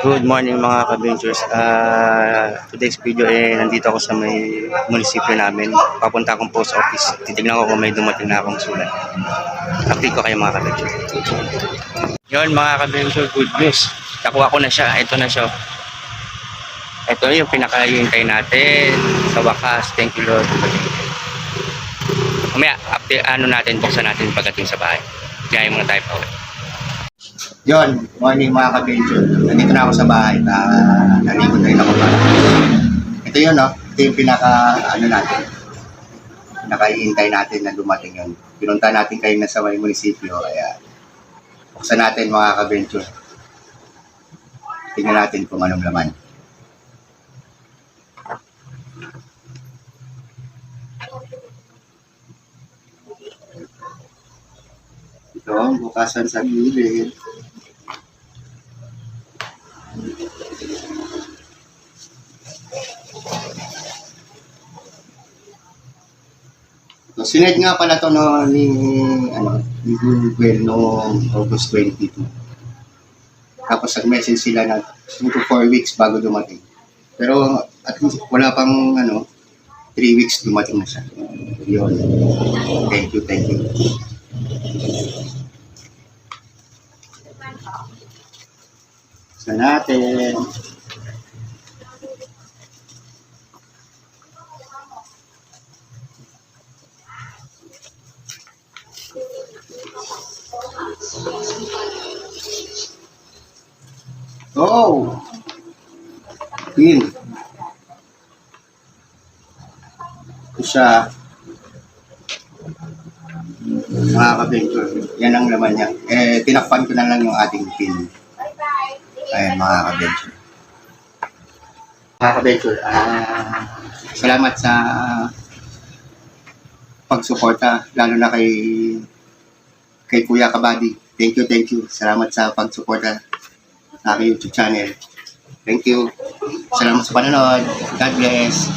Good morning mga ka-ventures. Today's video nandito ako sa may munisipyo namin. Papunta akong post office. Titignan ko kung may dumating na akong sulat. Update ko kayo mga ka-ventures. Yun mga ka-ventures, good news. Nakuha ko na siya. Ito na siya. Ito yung pinakahihintay natin. Sa wakas. Thank you Lord. Mamaya, update, buksan natin pagdating sa bahay. Kaya muna tayo pa ulit. Yon, morning mga ka-venture. Nandito na ako sa bahay. Naligo tayo na ako ba. Ito yun, no? Ito yung natin. Pinakahihintay natin na dumating yun. Pinunta natin kayo na sa may munisipyo. Kaya, buksan natin mga ka-venture. Tingnan natin kung anong laman. Ito, bukasan sa gilid. So, sined nga pala to no, ni Google noong August 22. Tapos nag-message sila na 2 to 4 weeks bago dumating. Pero at least wala pang 3 weeks dumating na siya. Yun. Thank you. Sa natin. Oh! Pin. Ito siya. Mga ka-venture. Yan ang laman niya. Tinakpan ko na lang yung ating pin. Ayan, mga ka-venture. Mga ka-venture, salamat sa pagsuporta, lalo na kay Kuya Kabady. Thank you. Salamat sa pagsuporta sa aking YouTube channel. Thank you. Salamat sa panonood. God bless.